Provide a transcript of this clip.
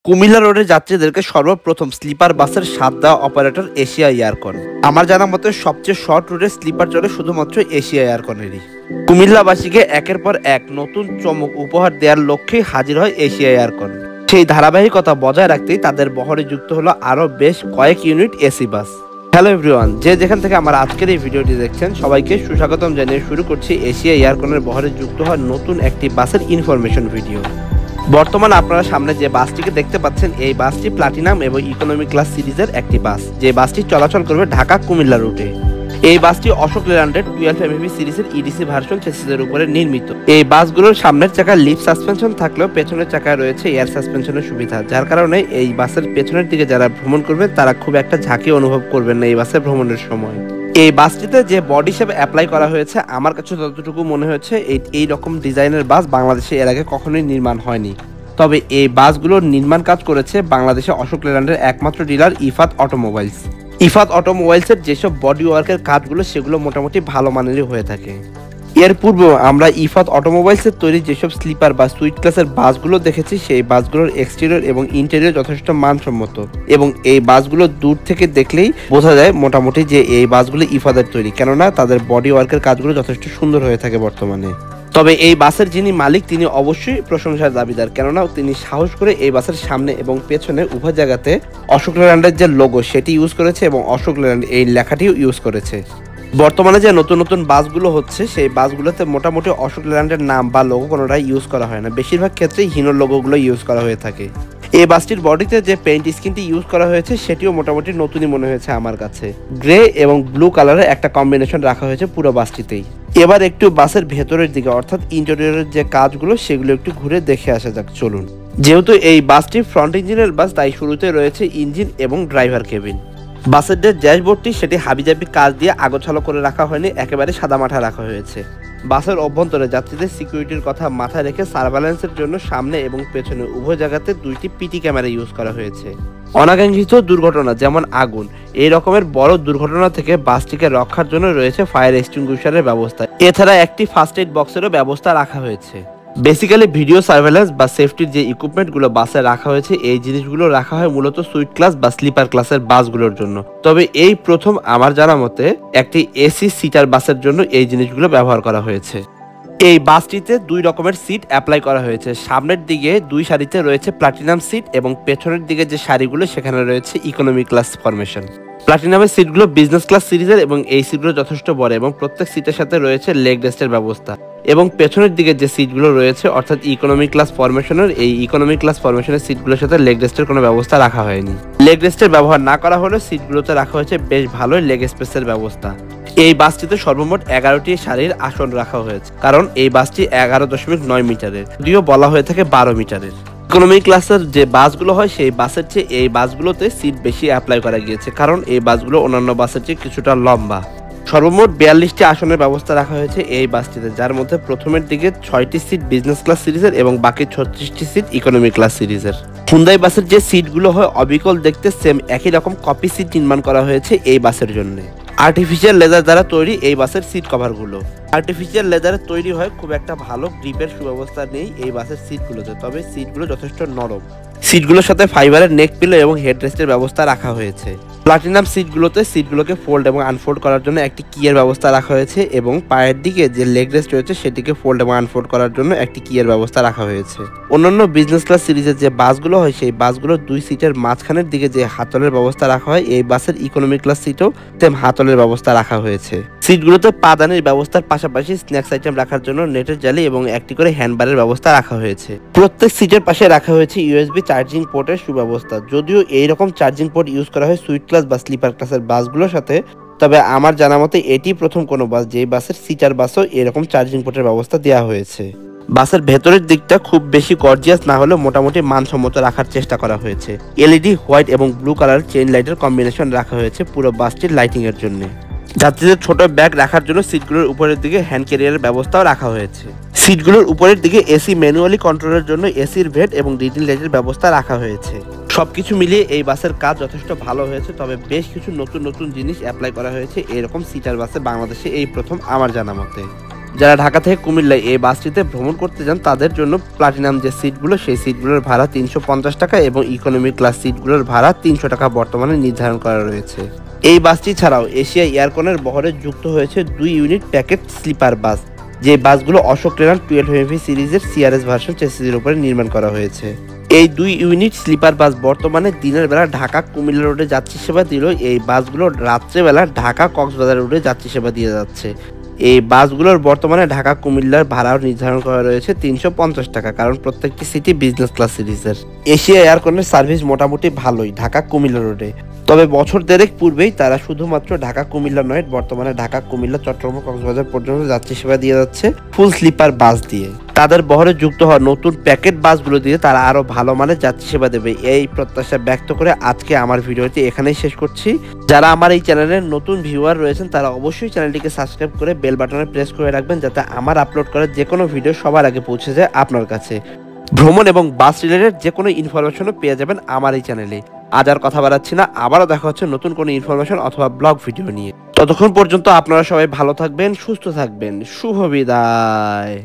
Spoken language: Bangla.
কুমিল্লা রোডের যাত্রীদেরকে সর্বপ্রথম স্লিপার বাসের স্বাদ দেওয়া অপারেটর এশিয়া এয়ারকন। আমার জানা মতে সবচেয়ে শর্ট রুটের স্লিপার চলে শুধুমাত্র এশিয়া এয়ারকনেরই। কুমিল্লাবাসীকে একের পর এক নতুন চমক উপহার দেওয়ার লক্ষ্যেই হাজির হয় এশিয়া এয়ারকন। সেই ধারাবাহিকতা বজায় রাখতেই তাদের বহরে যুক্ত হলো আরও বেশ কয়েক unit AC bus. Hello everyone, যে যেখান থেকে আমার আজকের এই ভিডিওটি দেখছেন সবাইকে সুস্বাগতম জানিয়ে শুরু করছি এশিয়া এয়ারকনের বহরে যুক্ত হওয়া নতুন একটি বাসের ইনফরমেশন ভিডিও। বর্তমানে আপনারা সামনে যে বাসটিকে দেখতে পাচ্ছেন এই বাসটি প্লাটিনাম এবং ইকোনমি ক্লাস সিরিজের একটি বাস, যে বাসটি চলাচল করবে ঢাকা কুমিল্লা রুটে। এই বাসটি অশোক লেল্যান্ডের 12 এমএভি সিরিজের ইডিসি ভার্সন চেসিসের উপরে নির্মিত। এই বাসগুলোর সামনের চাকায় লিফ সাসপেনশন থাকলেও পেছনের চাকায় রয়েছে এয়ার সাসপেনশনের সুবিধা, যার কারণে এই বাসের পেছনের দিকে যারা ভ্রমণ করবেন তারা খুব একটা ঝাঁকি অনুভব করবেন না এই বাসে ভ্রমণের সময়। এই বাসটিতে যে বডি শেপ অ্যাপ্লাই করা হয়েছে আমার কাছে যতটুকু মনে হয়েছে এই রকম ডিজাইনের বাস বাংলাদেশে এর আগে কখনোই নির্মাণ হয়নি। তবে এই বাসগুলোর নির্মাণ কাজ করেছে বাংলাদেশে অশোক লেল্যান্ডের একমাত্র ডিলার ইফাত অটোমোবাইলস। ইফাত অটোমোবাইলসের যেসব বডি ওয়ার্কের কাজগুলো সেগুলো মোটামুটি ভালো মানেরই হয়ে থাকে। এর পূর্বেও আমরা ইফাত অটোমোবাইলসের তৈরি যেসব স্লিপার বা সুইট ক্লাসের বাসগুলো দেখেছি সেই বাসগুলোর এক্সটেরিয়র এবং ইন্টেরিয়র যথেষ্ট মানসম্মত, এবং এই বাসগুলো দূর থেকে দেখলেই বোঝা যায় মোটামুটি যে এই বাসগুলো ইফাতের তৈরি, কেননা তাদের বডি ওয়ার্কের কাজগুলো যথেষ্ট সুন্দর হয়ে থাকে বর্তমানে। তবে এই বাসের যিনি মালিক তিনি অবশ্যই প্রশংসার দাবিদার, কেননা তিনি সাহস করে এই বাসের সামনে এবং পেছনে উভয় জায়গাতে অশোক লেল্যান্ডের যে লোগো সেটি ইউজ করেছে এবং অশোক লেল্যান্ড এই লেখাটিও ইউজ করেছে। বর্তমানে যে নতুন নতুন বাসগুলো হচ্ছে সেই বাসগুলোতে মোটামুটি অশোক লেল্যান্ডের নাম বা লোগো কোনোটাই ইউজ করা হয় না, বেশিরভাগ ক্ষেত্রেই হিনোর লোগোগুলো ইউজ করা হয়ে থাকে। এই বাসটির বডিতে যে পেইন্ট স্কিনটি ইউজ করা হয়েছে সেটিও মোটামুটি নতুনই মনে হয়েছে আমার কাছে। গ্রে এবং ব্লু কালারের একটা কম্বিনেশন রাখা হয়েছে পুরো বাসটিতেই। এবার একটু বাসের ভেতরের দিকে অর্থাৎ ইন্টেরিয়রের যে কাজগুলো সেগুলো একটু ঘুরে দেখে আসা যাক, চলুন। যেহেতু এই বাসটি ফ্রন্ট ইঞ্জিনের বাস তাই শুরুতে রয়েছে ইঞ্জিন এবং ড্রাইভার কেবিন। বাসের যে ড্যাশবোর্ডটি সেটি হাবিজাবি কাজ দিয়ে আগোছালো করে রাখা হয়নি, একেবারে সাদামাঠা রাখা হয়েছে। বাসের অভ্যন্তরে যাত্রীদের সিকিউরিটির কথা মাথায় রেখে সার্ভেলেন্সের জন্য সামনে এবং পেছনে উভয় জায়গাতে দুইটি পিটি ক্যামেরা ইউজ করা হয়েছে। অনাকাঙ্ক্ষিত দুর্ঘটনা যেমন আগুন এই রকমের বড় দুর্ঘটনা থেকে বাসটিকে রক্ষার জন্য রয়েছে ফায়ার এক্সটিংগুইশারের ব্যবস্থা। এছাড়া একটি ফার্স্ট এইড বক্সেরও ব্যবস্থা রাখা হয়েছে। বেসিক্যালি ভিডিও সার্ভেলেন্স বা সেফটির যে ইকুইপমেন্টগুলো বাসে রাখা হয়েছে এই জিনিসগুলো রাখা হয় মূলত সুইট ক্লাস বা স্লিপার ক্লাসের বাসগুলোর জন্য। তবে এই প্রথম আমার জানা মতে একটি এসি সিটার বাসের জন্য এই জিনিসগুলো ব্যবহার করা হয়েছে। এই বাসটিতে দুই রকমের সিট অ্যাপ্লাই করা হয়েছে। সামনের দিকে দুই সারিতে রয়েছে প্লাটিনাম সিট এবং পেছনের দিকে যে সারিগুলো সেখানে রয়েছে ইকোনমি ক্লাস ফরমেশন। প্লাটিনামের সিটগুলো বিজনেস ক্লাস সিরিজের এবং এই সিটগুলো যথেষ্ট বড় এবং প্রত্যেক সিটের সাথে রয়েছে লেগ রেস্টের ব্যবস্থা। এবং পেছনের দিকে যে সিটগুলো রয়েছে অর্থাৎ ইকোনমি ক্লাস ফরমেশনের এই ইকোনমি ক্লাস ফরমেশনের সিটগুলোর সাথে লেগ রেস্টের কোনো ব্যবস্থা রাখা হয়নি। লেগ রেস্টের ব্যবহার না করা হলেও সিটগুলোতে রাখা হয়েছে বেশ ভালোই লেগ স্পেসের ব্যবস্থা। এই বাসটিতে সর্বমোট 11টি সারির আসন রাখা হয়েছে, কারণ এই বাসটি 11.9 মিটারের, যদিও বলা হয়ে থাকে 12 মিটারের। ইকোনমি ক্লাসের যে বাসগুলো হয় সেই বাসের চেয়ে এই বাসগুলোতে সিট বেশি অ্যাপ্লাই করা গিয়েছে, কারণ এই বাসগুলো অন্যান্য বাসের চেয়ে কিছুটা লম্বা। সর্বমোট 42টি আসনের ব্যবস্থা রাখা হয়েছে এই বাসটিতে, যার মধ্যে প্রথমের দিকে 6টি সিট বিজনেস ক্লাস সিরিজের এবং বাকি 36টি সিট ইকোনমি ক্লাস সিরিজের। হুন্দাই বাসের যে সিটগুলো হয় অবিকল দেখতে সেম একই রকম কপি সিট নির্মাণ করা হয়েছে এই বাসের জন্য। আর্টিফিশিয়াল লেদার দ্বারা তৈরি এই বাসের সিট কভারগুলো আর্টিফিশিয়াল লেদারে তৈরি হয়, খুব একটা ভালো গ্রিপের সুব্যবস্থা নেই এই বাসের সিটগুলোতে, তবে সিটগুলো যথেষ্ট নরম। সিটগুলোর সাথে ফাইবারের নেক পিলো এবং হেডরেস্টের ব্যবস্থা রাখা হয়েছে। প্লাটিনাম সিটগুলোকে ফোল্ড এবং আনফোল্ড করার জন্য একটি কিয়ের ব্যবস্থা রাখা হয়েছে এবং পায়ের দিকে যে লেগ রেস্ট রয়েছে সেটিকে ফোল্ড এবং আনফোল্ড করার জন্য একটি কিয়ের ব্যবস্থা রাখা হয়েছে। অন্যান্য বিজনেস ক্লাস সিরিজের যে বাসগুলো হয় সেই বাসগুলোর দুই সিটের মাঝখানের দিকে যে হাতলের ব্যবস্থা রাখা হয় এই বাসের ইকোনমি ক্লাস সিটেও সেম হাতলের ব্যবস্থা রাখা হয়েছে। সিটগুলোতে পাদানির ব্যবস্থার পাশাপাশি স্ন্যাক্স আইটেম রাখার জন্য নেটের জালি এবং একটি করে হ্যান্ডবারের ব্যবস্থা রাখা হয়েছে। প্রত্যেক সিটের পাশে রাখা হয়েছে ইউএসবি চার্জিং পোর্টের সুব্যবস্থা। যদিও এইরকম চার্জিং পোর্ট ইউজ করা হয় সুইট ক্লাস বা স্লিপার ক্লাসের বাসগুলোর সাথে, তবে আমার জানা মতে এটি প্রথম কোনো বাস যেই বাসের সিটার বাসও এরকম চার্জিং পোর্টের ব্যবস্থা দেওয়া হয়েছে। বাসের ভেতরের দিকটা খুব বেশি গর্জিয়াস না হলেও মোটামুটি মানসম্মত রাখার চেষ্টা করা হয়েছে। এলইডি হোয়াইট এবং ব্লু কালার চেইন লাইটের কম্বিনেশন রাখা হয়েছে পুরো বাসটির লাইটিং এর জন্য। যাত্রীদের ছোট ব্যাগ রাখার জন্য সিটগুলোর উপরের দিকে হ্যান্ড ক্যারিয়ারের ব্যবস্থাও রাখা হয়েছে। সিটগুলোর উপরের দিকে এসি ম্যানুয়ালি কন্ট্রোলের জন্য এসির ভেন্ট এবং রিডিং লাইটের ব্যবস্থা রাখা হয়েছে। সবকিছু মিলিয়ে এই বাসের কাজ যথেষ্ট ভালো হয়েছে, তবে বেশ কিছু নতুন নতুন জিনিস অ্যাপ্লাই করা হয়েছে এরকম সিটার বাসে বাংলাদেশে এই প্রথম আমার জানা মতে। যারা ঢাকা থেকে কুমিল্লায় এই বাসটিতে ভ্রমণ করতে যান তাদের জন্য প্লাটিনাম যে সিটগুলো সেই সিটগুলোর ভাড়া 350 টাকা এবং ইকোনমি ক্লাস সিটগুলোর ভাড়া 300 টাকা বর্তমানে নির্ধারণ করা রয়েছে। এই বাসটি ছাড়াও এশিয়া এয়ারকনের বহরে যুক্ত হয়েছে 2 ইউনিট প্যাকেট স্লিপার বাস, যে বাসগুলো অশোক লেল্যান্ড 12 সিরিজের সিআরএস ভার্সন চেসিসের উপরে নির্মাণ করা হয়েছে। এই 2 ইউনিট স্লিপার বাস বর্তমানে দিনের বেলা ঢাকা কুমিল্লা রোডে যাত্রী সেবা দিলেও এই বাসগুলো রাত্রেবেলা ঢাকা কক্সবাজার রোডে যাত্রী সেবা দিয়ে যাচ্ছে। এই বাসগুলোর বর্তমানে ঢাকা কুমিল্লার ভাড়াও নির্ধারণ করা রয়েছে 350 টাকা, কারণ প্রত্যেকটি সিটি বিজনেস ক্লাস সিরিজের। এশিয়া এয়ারকনের সার্ভিস মোটামুটি ভালোই ঢাকা কুমিল্লা রোডে, তবে বছর দেড়েক পূর্বেই তারা শুধুমাত্র ঢাকা কুমিল্লা নয়, বর্তমানে ঢাকা কুমিল্লা চট্টগ্রাম কক্সবাজার পর্যন্ত যাত্রী সেবা দিয়ে যাচ্ছে ফুল স্লিপার বাস দিয়ে। তাদের বহরে যুক্ত হওয়া নতুন প্যাকেট বাসগুলো দিয়ে তারা আরো ভালো মানের যাত্রী সেবা দেবে, এই প্রত্যাশা ব্যক্ত করে আজকে আমার ভিডিওটি এখানেই শেষ করছি। যারা আমার এই চ্যানেলের নতুন ভিউয়ার রয়েছেন তারা অবশ্যই চ্যানেলটিকে সাবস্ক্রাইব করে বেল বাটনে প্রেস করে রাখবেন, যাতে আমার আপলোড করা যে কোনো ভিডিও সবার আগে পৌঁছে যায় আপনার কাছে। ভ্রমণ এবং বাস রিলেটেড যে কোনো ইনফরমেশনও পেয়ে যাবেন আমার এই চ্যানেলে। আজ আর কথা বাড়াচ্ছি না, আবারও দেখা হচ্ছে নতুন কোনো ইনফরমেশন অথবা ব্লগ ভিডিও নিয়ে। ততক্ষণ পর্যন্ত আপনারা সবাই ভালো থাকবেন, সুস্থ থাকবেন। শুভ বিদায়।